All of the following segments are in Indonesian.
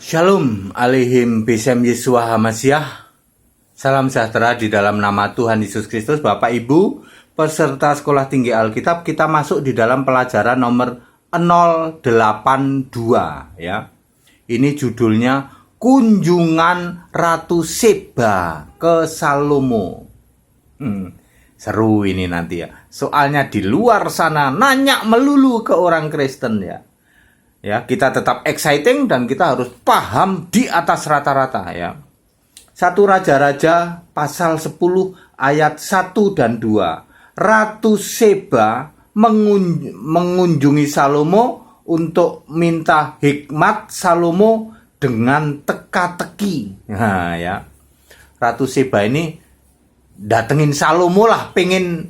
Shalom alaihim Besem Yesua Hamasyah. Salam sejahtera di dalam nama Tuhan Yesus Kristus. Bapak Ibu peserta Sekolah Tinggi Alkitab, kita masuk di dalam pelajaran nomor 082 ya. Ini judulnya Kunjungan Ratu Seba ke Salomo. Seru ini nanti ya. Soalnya di luar sana nanya melulu ke orang Kristen ya. Ya, kita tetap exciting dan kita harus paham di atas rata-rata ya. 1 Raja-Raja pasal 10 ayat 1 dan 2. Ratu Seba mengunjungi Salomo untuk minta hikmat Salomo dengan teka-teki. Nah, ya. Ratu Seba ini datengin Salomo lah, pengen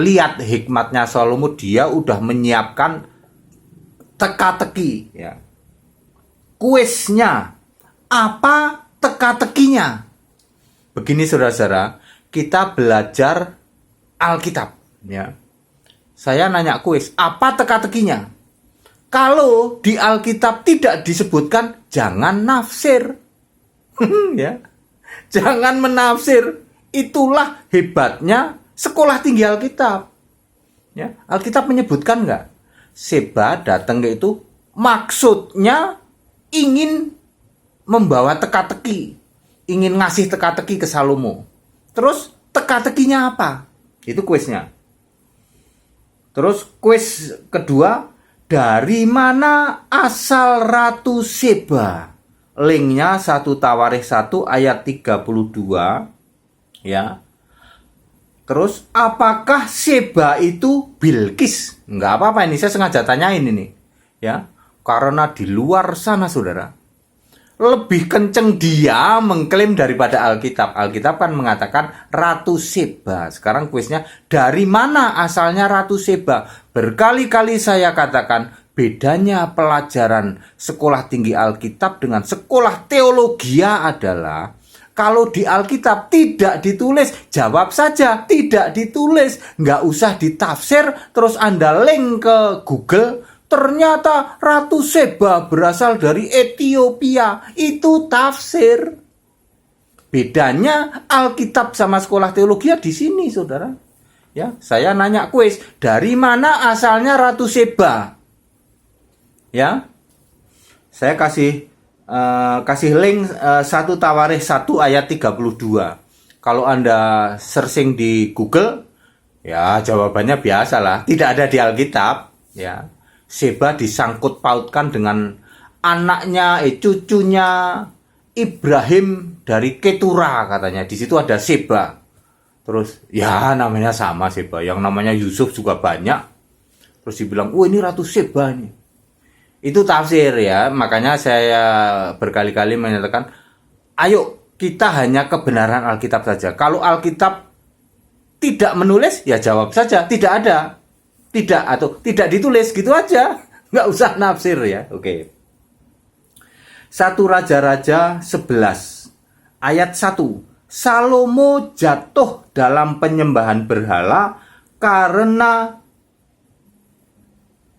lihat hikmatnya Salomo. Dia udah menyiapkan teka-teki ya. Kuisnya apa, teka-tekinya? Begini saudara-saudara, kita belajar Alkitab ya. Saya nanya kuis, apa teka-tekinya? Kalau di Alkitab tidak disebutkan, jangan nafsir. Ya. Jangan menafsir. Itulah hebatnya Sekolah Tinggi Alkitab. Ya, Alkitab menyebutkan enggak? Seba datang ke itu maksudnya ingin membawa teka-teki, ingin ngasih teka-teki ke Salomo. Terus teka-tekinya apa? Itu kuisnya. Terus kuis kedua, dari mana asal Ratu Seba? Linknya 1 Tawarikh 1 ayat 32 ya. Terus, apakah Seba itu Bilqis? Enggak apa-apa, ini saya sengaja tanyain ini. Ya, karena di luar sana, saudara, lebih kenceng dia mengklaim daripada Alkitab. Alkitab kan mengatakan Ratu Seba. Sekarang kuisnya, dari mana asalnya Ratu Seba? Berkali-kali saya katakan, bedanya pelajaran Sekolah Tinggi Alkitab dengan sekolah teologia adalah, kalau di Alkitab tidak ditulis, jawab saja tidak ditulis. Nggak usah ditafsir, terus Anda link ke Google, ternyata Ratu Seba berasal dari Ethiopia. Itu tafsir. Bedanya Alkitab sama sekolah teologi di sini, saudara. Ya, saya nanya kuis, dari mana asalnya Ratu Seba? Ya, saya kasih link 1 Tawarikh 1 ayat 32. Kalau Anda searching di Google, ya jawabannya biasalah, tidak ada di Alkitab. Ya, Seba disangkut pautkan dengan anaknya, cucunya Ibrahim dari Ketura katanya. Di situ ada Seba. Terus ya namanya sama Seba, yang namanya Yusuf juga banyak. Terus dibilang, ini Ratu Seba nih. Itu tafsir ya, makanya saya berkali-kali menyatakan, ayo kita hanya kebenaran Alkitab saja. Kalau Alkitab tidak menulis, ya jawab saja, tidak ada. Tidak, atau tidak ditulis, gitu aja. Nggak usah nafsir ya, oke. 1 Raja-Raja 11, ayat 1. Salomo jatuh dalam penyembahan berhala karena,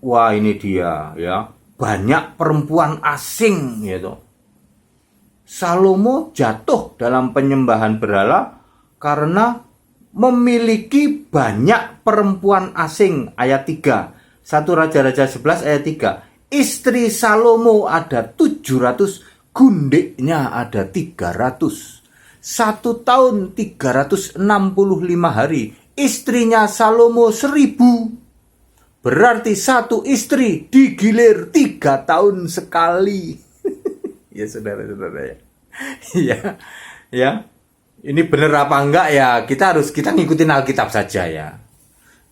wah ini dia ya, banyak perempuan asing gitu. Salomo jatuh dalam penyembahan berhala karena memiliki banyak perempuan asing. Ayat 3. 1 Raja-Raja 11 ayat 3. Istri Salomo ada 700, gundiknya ada 300. 1 tahun 365 hari. Istrinya Salomo 1000. Berarti satu istri digilir 3 tahun sekali. Ya saudara-saudara ya. Ya. Ini benar apa enggak ya? Kita ngikutin Alkitab saja ya.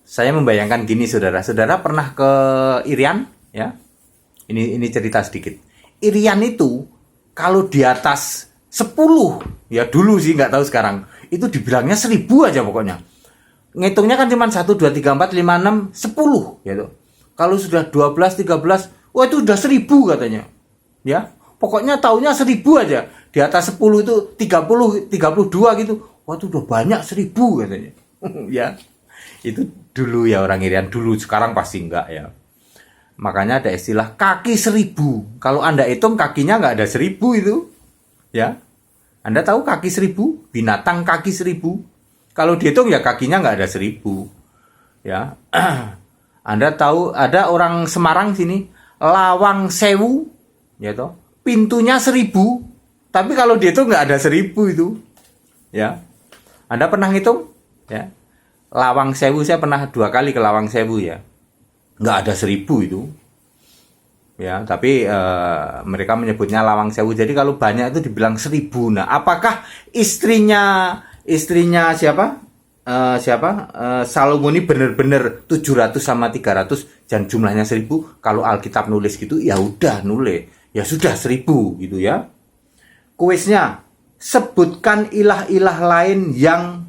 Saya membayangkan gini saudara. Saudara pernah ke Irian ya? Ini cerita sedikit. Irian itu kalau di atas 10 ya dulu sih, nggak tahu sekarang. Itu dibilangnya 1000 aja pokoknya. Ngitungnya kan cuma 1, 2, 3, 4, 5, 6, 10 gitu. Kalau sudah 12, 13, wah itu udah 1000 katanya. Ya, pokoknya tahunnya 1000 aja. Di atas 10 itu 30, 32 gitu. Wah itu udah banyak 1000 katanya. Ya, itu dulu ya orang Irian dulu, sekarang pasti enggak ya. Makanya ada istilah kaki 1000. Kalau Anda hitung kakinya nggak ada 1000 itu. Ya. Anda tahu kaki 1000? Binatang kaki 1000. Kalau dihitung ya kakinya nggak ada 1000. Ya. Anda tahu ada orang Semarang sini, Lawang Sewu, ya toh, pintunya 1000. Tapi kalau dihitung nggak ada 1000 itu. Ya. Anda pernah ngitung? Ya. Lawang Sewu, saya pernah 2 kali ke Lawang Sewu ya. Nggak ada 1000 itu. Ya, tapi mereka menyebutnya Lawang Sewu. Jadi kalau banyak itu dibilang 1000. Nah, apakah istrinya siapa? Salomo ini benar-benar 700 sama 300 dan jumlahnya 1000. Kalau Alkitab nulis gitu, ya udah nulis. Ya sudah 1000 gitu ya. Kuisnya, sebutkan ilah-ilah lain yang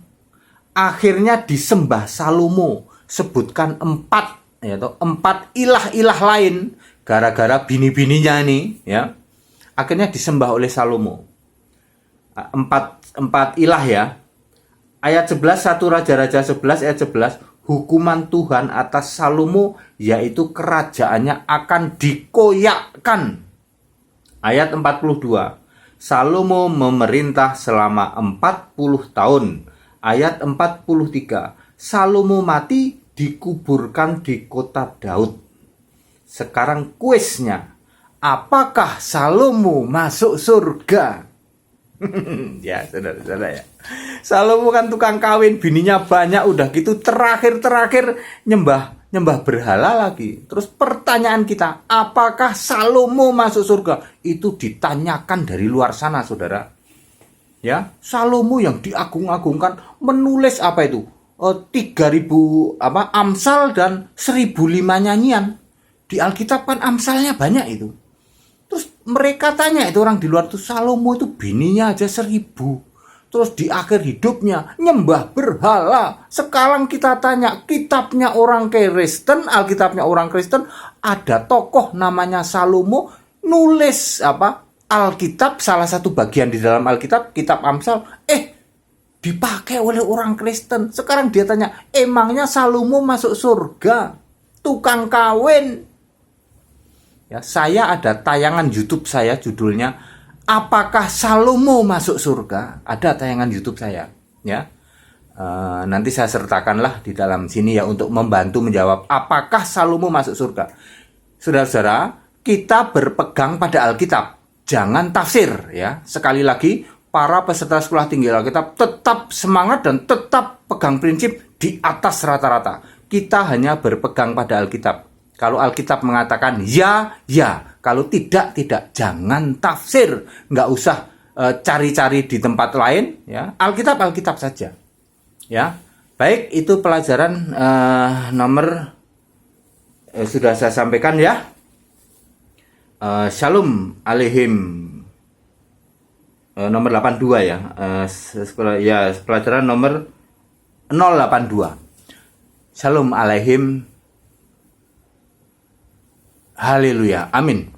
akhirnya disembah Salomo. Sebutkan 4, ya toh, 4 ilah-ilah lain. Gara-gara bini-bininya nih, ya, akhirnya disembah oleh Salomo. 4 ilah ya. Ayat 11, 1 Raja-Raja 11 ayat 11, hukuman Tuhan atas Salomo yaitu kerajaannya akan dikoyakkan. Ayat 42, Salomo memerintah selama 40 tahun. Ayat 43, Salomo mati dikuburkan di kota Daud. Sekarang kuisnya, apakah Salomo masuk surga? Ya, saudara-saudara ya. Salomo kan tukang kawin, bininya banyak, udah gitu terakhir nyembah berhala lagi. Terus pertanyaan kita, apakah Salomo masuk surga? Itu ditanyakan dari luar sana, saudara. Ya, Salomo yang diagung-agungkan menulis apa itu? 3000 Amsal dan 1005 nyanyian. Di Alkitab kan Amsalnya banyak itu. Terus mereka tanya itu orang di luar tuh, Salomo itu bininya aja 1000. Terus di akhir hidupnya nyembah berhala. Sekarang kita tanya, kitabnya orang Kristen, Alkitabnya orang Kristen, ada tokoh namanya Salomo nulis Alkitab, salah satu bagian di dalam Alkitab, kitab Amsal, dipakai oleh orang Kristen. Sekarang dia tanya, emangnya Salomo masuk surga? Tukang kawin. Ya, saya ada tayangan YouTube saya judulnya apakah Salomo masuk surga? Ada tayangan YouTube saya, ya. Nanti saya sertakanlah di dalam sini ya untuk membantu menjawab apakah Salomo masuk surga. Saudara-saudara, kita berpegang pada Alkitab, jangan tafsir ya. Sekali lagi, para peserta sekolah tinggi Alkitab tetap semangat dan tetap pegang prinsip di atas rata-rata. Kita hanya berpegang pada Alkitab. Kalau Alkitab mengatakan ya, ya. Kalau tidak, tidak. Jangan tafsir. Nggak usah cari-cari di tempat lain. Ya. Alkitab saja. Ya. Baik, itu pelajaran nomor sudah saya sampaikan ya. Shalom Aleihim. Nomor 82 ya. Pelajaran nomor 082. Shalom Aleihim. Haleluya. Amin.